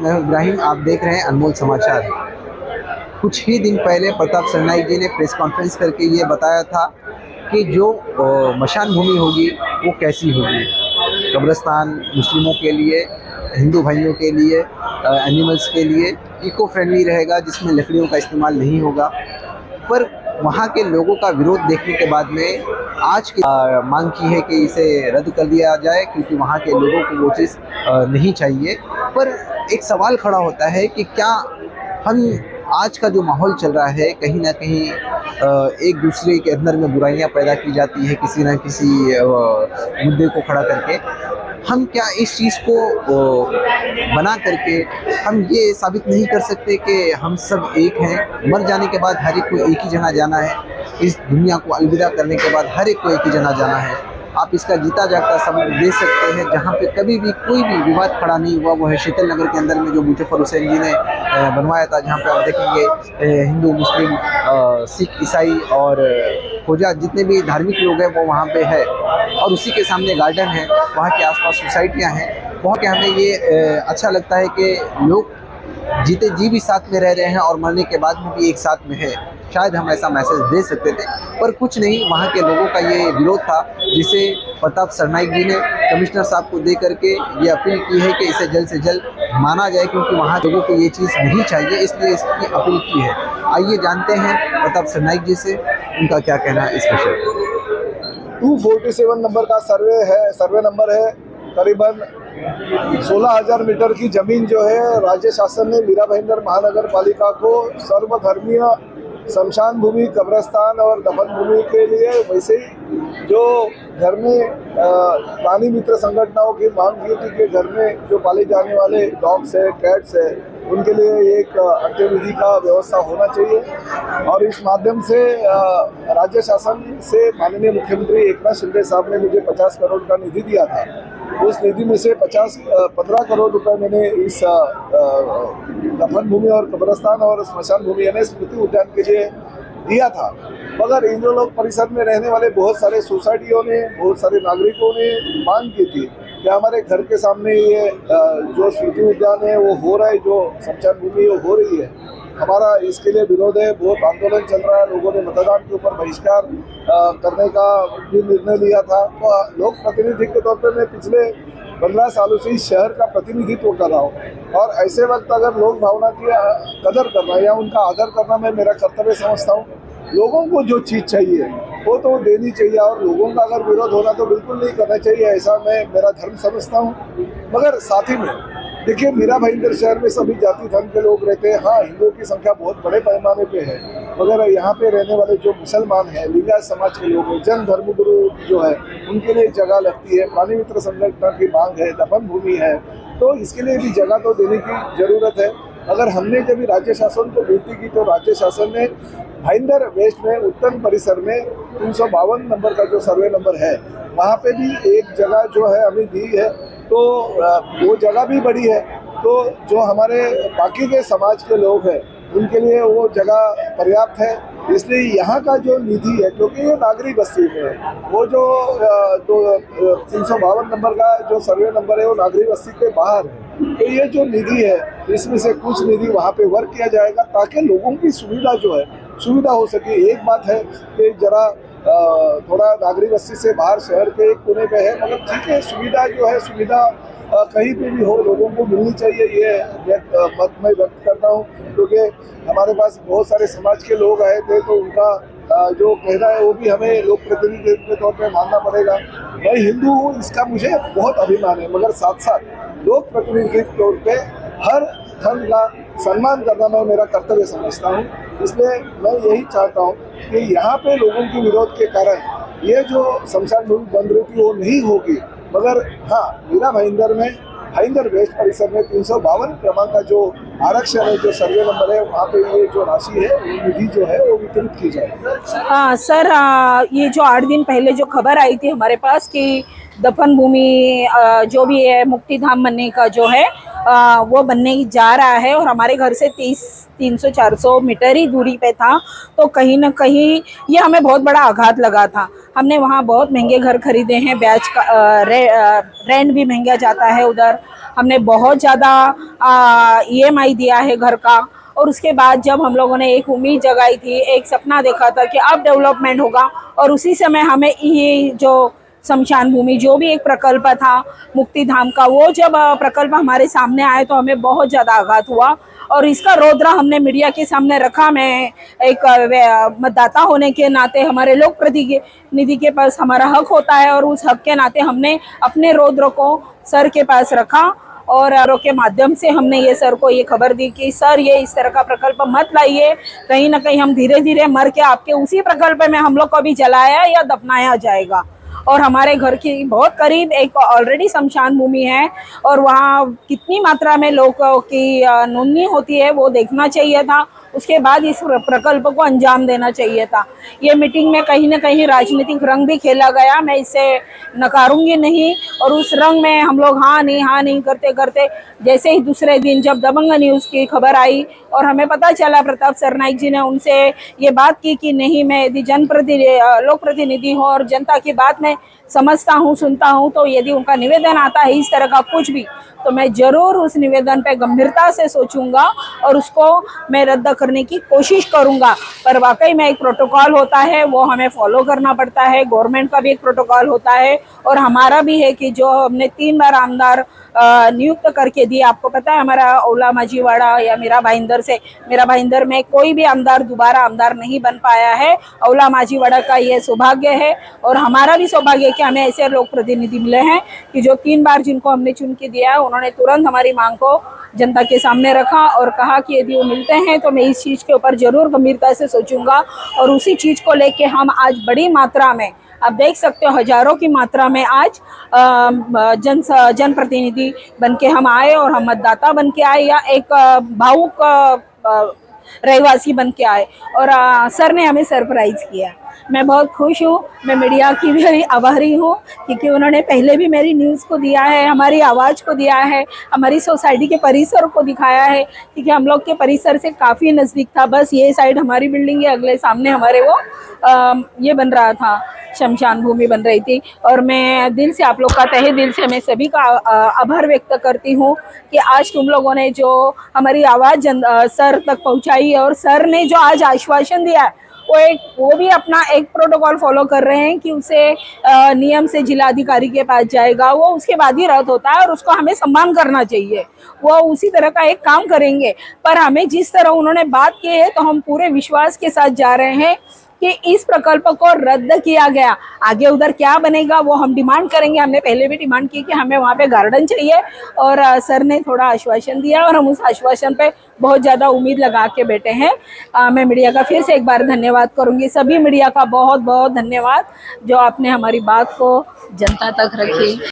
मैं हूं इब्राहिम, आप देख रहे हैं अनमोल समाचार। कुछ ही दिन पहले प्रताप सरनाईक जी ने प्रेस कॉन्फ्रेंस करके ये बताया था कि जो मशान भूमि होगी वो कैसी होगी। कब्रिस्तान मुस्लिमों के लिए, हिंदू भाइयों के लिए, एनिमल्स के लिए इको फ्रेंडली रहेगा, जिसमें लकड़ियों का इस्तेमाल नहीं होगा। पर वहाँ के लोगों का विरोध देखने के बाद में आज की मांग की है कि इसे रद्द कर दिया जाए, क्योंकि वहाँ के लोगों को वो चीज़ नहीं चाहिए। पर एक सवाल खड़ा होता है कि क्या हम आज का जो माहौल चल रहा है, कहीं ना कहीं एक दूसरे के अंदर में बुराइयां पैदा की जाती है किसी न किसी मुद्दे को खड़ा करके, हम क्या इस चीज़ को बना करके हम ये साबित नहीं कर सकते कि हम सब एक हैं। मर जाने के बाद हर एक को एक ही जगह जाना है, इस दुनिया को अलविदा करने के बाद हर एक को एक ही जगह जाना है। आप इसका जीता जागता सबूत दे सकते हैं। जहाँ पे कभी भी कोई भी विवाद खड़ा नहीं हुआ वो है शीतल नगर के अंदर में, जो मुजफ्फर हुसैन जी ने बनवाया था, जहाँ पे आप देखेंगे हिंदू, मुस्लिम, सिख, ईसाई और खोजा जितने भी धार्मिक लोग हैं वो वहाँ पे है। और उसी के सामने गार्डन है, वहाँ के आसपास सोसाइटियाँ हैं। बहुत के हमें ये अच्छा लगता है कि लोग जीते जी भी साथ में रह रहे हैं और मरने के बाद में भी एक साथ में है। शायद हम ऐसा मैसेज दे सकते थे, पर कुछ नहीं। वहाँ के लोगों का ये विरोध था, जिसे प्रताप सरनाईक जी ने कमिश्नर साहब को दे करके ये अपील की है कि इसे जल्द से जल्द माना जाए, क्योंकि वहाँ लोगों को ये चीज़ नहीं चाहिए, इसलिए इसकी अपील की है। आइए जानते हैं प्रताप सरनाईक जी से उनका क्या कहना है इस विषय पर। 247 नंबर का सर्वे नंबर है। करीबन 16,000 मीटर की जमीन जो है राज्य शासन ने मीरा भाईंदर महानगर पालिका को सर्वधर्मीय शमशान भूमि, कब्रिस्तान और दफन भूमि के लिए, वैसे ही जो घर में प्राणी मित्र संगठनों की मांग की थी कि घर में जो पाले जाने वाले डॉग्स है, कैट्स है, उनके लिए एक अंत्यविधि का व्यवस्था होना चाहिए। और इस माध्यम से राज्य शासन से माननीय मुख्यमंत्री एकनाथ शिंदे साहब ने मुझे 50 करोड़ का निधि दिया था। उस निधि में से 15 करोड़ रुपए मैंने इस दफन भूमि और कब्रिस्तान और स्मशान भूमि यानी स्मृति उद्यान के लिए दिया था। मगर इंद्र लोक परिसर में रहने वाले बहुत सारे सोसाइटियों ने, बहुत सारे नागरिकों ने मांग की थी कि हमारे घर के सामने ये जो स्मृति उद्यान है वो हो रहा है, जो शमशान भूमि वो हो रही है, हमारा इसके लिए विरोध है। बहुत आंदोलन चल रहा है, लोगों ने मतदान के ऊपर बहिष्कार करने का भी निर्णय लिया था। तो लोक प्रतिनिधि के तौर पर मैं पिछले 15 सालों से इस शहर का प्रतिनिधित्व कर रहा हूँ, और ऐसे वक्त अगर लोक भावना की कदर करना या उनका आदर करना मैं मेरा कर्तव्य समझता हूँ। लोगों को जो चीज़ चाहिए वो तो देनी चाहिए, और लोगों का अगर विरोध होना तो बिल्कुल नहीं करना चाहिए, ऐसा मैं मेरा धर्म समझता हूँ। मगर साथ ही में देखिए, मीरा भाईंदर शहर में सभी जाति धर्म के लोग रहते हैं। हाँ, हिंदुओं की संख्या बहुत बड़े पैमाने पे है, मगर यहाँ पे रहने वाले जो मुसलमान हैं, लिंगायत समाज के लोग हैं, जैन धर्मगुरु जो है, उनके लिए जगह लगती है। प्राणी मित्र संगठन की मांग है, दफन भूमि है, तो इसके लिए भी जगह तो देने की जरूरत है। अगर हमने जब राज्य शासन को विनती की तो राज्य शासन ने भाईंदर वेस्ट में उत्तर परिसर में 352 नंबर का जो सर्वे नंबर है, वहाँ पे भी एक जगह जो है हमें दी है। तो वो जगह भी बड़ी है, तो जो हमारे बाकी के समाज के लोग हैं उनके लिए वो जगह पर्याप्त है। इसलिए यहाँ का जो निधि है, क्योंकि ये नागरी बस्ती में है, वो जो 352 नंबर का जो सर्वे नंबर है वो नागरी बस्ती के बाहर है। तो ये जो निधि है, इसमें से कुछ निधि वहाँ पे वर्क किया जाएगा ताकि लोगों की सुविधा हो सके। एक बात है कि जरा थोड़ा नागरी बस्ती से बाहर शहर के एक कोने पे है, मगर ठीक है, सुविधा जो है, सुविधा कहीं पे भी हो, लोगों को मिलनी चाहिए, ये मत मैं व्यक्त करता हूँ। क्योंकि हमारे पास बहुत सारे समाज के लोग आए थे, तो उनका जो कहना है वो भी हमें लोक प्रतिनिधि के तौर पे मानना पड़ेगा। मैं हिंदू हूँ, इसका मुझे बहुत अभिमान है, मगर साथ साथ लोक प्रतिनिधि के तौर पे हर धर्म का सम्मान करना मैं मेरा कर्तव्य समझता हूँ। इसलिए मैं यही चाहता हूँ कि यहाँ पे लोगों के विरोध के कारण ये जो शमशान भूमि बन रही थी वो नहीं होगी। मगर हाँ, मीरा भाईंदर वेस्ट परिसर में 352 क्रमांक का जो आरक्षण है, जो सर्वे नंबर है, वहाँ पे ये जो राशि है, वो निधि जो है वो वितरित की जाए। हाँ सर, ये जो 8 दिन पहले जो खबर आई थी हमारे पास कि दफन भूमि जो भी है मुक्ति धाम बनने का जो है, वो बनने जा रहा है और हमारे घर से 300-400 मीटर ही दूरी पे था। तो कहीं ना कहीं ये हमें बहुत बड़ा आघात लगा था। हमने वहाँ बहुत महंगे घर खरीदे हैं, ब्याज का रेंट भी महंगा जाता है उधर। हमने बहुत ज़्यादा EMI दिया है घर का। और उसके बाद जब हम लोगों ने एक उम्मीद जगाई थी, एक सपना देखा था कि अब डेवलपमेंट होगा, और उसी समय हमें ये जो शमशान भूमि जो भी एक प्रकल्प था मुक्ति धाम का, वो जब प्रकल्प हमारे सामने आए तो हमें बहुत ज़्यादा आघात हुआ। और इसका रौद्र हमने मीडिया के सामने रखा। मैं एक मतदाता होने के नाते, हमारे लोक प्रतिनिधि के पास हमारा हक होता है, और उस हक के नाते हमने अपने रौद्र को सर के पास रखा। और के माध्यम से हमने ये सर को ये खबर दी कि सर, ये इस तरह का प्रकल्प मत लाइए, कहीं ना कहीं हम धीरे धीरे मर के आपके उसी प्रकल्प में हम लोग को भी जलाया या दफनाया जाएगा। और हमारे घर की बहुत करीब एक ऑलरेडी शमशान भूमि है, और वहाँ कितनी मात्रा में लोगों की नोंदनी होती है वो देखना चाहिए था। उसके बाद इस प्रकल्प को अंजाम देना चाहिए था। ये मीटिंग में कहीं ना कहीं राजनीतिक रंग भी खेला गया, मैं इसे नकारूंगी नहीं। और उस रंग में हम लोग हाँ नहीं करते करते जैसे ही दूसरे दिन जब दबंग न्यूज़ की खबर आई और हमें पता चला प्रताप सरनाईक जी ने उनसे ये बात की कि नहीं, मैं यदि लोक प्रतिनिधि हूँ और जनता की बात मैं समझता हूँ, सुनता हूँ, तो यदि उनका निवेदन आता है इस तरह का कुछ भी, तो मैं ज़रूर उस निवेदन पे गंभीरता से सोचूंगा और उसको मैं रद्द करने की कोशिश करूंगा। पर वाकई में एक प्रोटोकॉल होता है, वो हमें फॉलो करना पड़ता है। गवर्नमेंट का भी एक प्रोटोकॉल होता है और हमारा भी है कि जो हमने 3 बार आमदार नियुक्त करके दिए। आपको पता है हमारा ओला माजीवाड़ा या मीरा भाईंदर में कोई भी आमदार दोबारा आमदार नहीं बन पाया है। ओला माजीवाड़ा का ये सौभाग्य है और हमारा भी सौभाग्य है कि हमें ऐसे लोक प्रतिनिधि मिले हैं कि जो 3 बार जिनको हमने चुन के दिया है, उन्होंने तुरंत हमारी मांग को जनता के सामने रखा और कहा कि यदि वो मिलते हैं तो मैं इस चीज़ के ऊपर जरूर गंभीरता से सोचूंगा। और उसी चीज़ को लेके हम आज बड़ी मात्रा में, आप देख सकते हो हजारों की मात्रा में आज जनप्रतिनिधि बन के हम आए और हम मतदाता बन के आए या एक भावुक रहवासी बन के आए और सर ने हमें सरप्राइज किया। मैं बहुत खुश हूँ। मैं मीडिया की भी आभारी हूँ क्योंकि उन्होंने पहले भी मेरी न्यूज़ को दिया है, हमारी आवाज़ को दिया है, हमारी सोसाइटी के परिसर को दिखाया है, क्योंकि हम लोग के परिसर से काफ़ी नज़दीक था। बस ये साइड हमारी बिल्डिंग है, अगले सामने हमारे वो ये बन रहा था, शमशान भूमि बन रही थी। और मैं दिल से आप लोग का तहे दिल से मैं सभी का आभार व्यक्त करती हूँ कि आज तुम लोगों ने जो हमारी आवाज़ सर तक पहुँचाई है और सर ने जो आज आश्वासन दिया है वो भी अपना एक प्रोटोकॉल फॉलो कर रहे हैं कि उसे नियम से जिलाधिकारी के पास जाएगा, वो उसके बाद ही रद्द होता है और उसको हमें सम्मान करना चाहिए। वो उसी तरह का एक काम करेंगे। पर हमें जिस तरह उन्होंने बात की है तो हम पूरे विश्वास के साथ जा रहे हैं कि इस प्रकल्प को रद्द किया गया। आगे उधर क्या बनेगा वो हम डिमांड करेंगे। हमने पहले भी डिमांड की कि हमें वहाँ पे गार्डन चाहिए और सर ने थोड़ा आश्वासन दिया और हम उस आश्वासन पे बहुत ज़्यादा उम्मीद लगा के बैठे हैं। मैं मीडिया का फिर से एक बार धन्यवाद करूँगी। सभी मीडिया का बहुत बहुत धन्यवाद जो आपने हमारी बात को जनता तक रखी।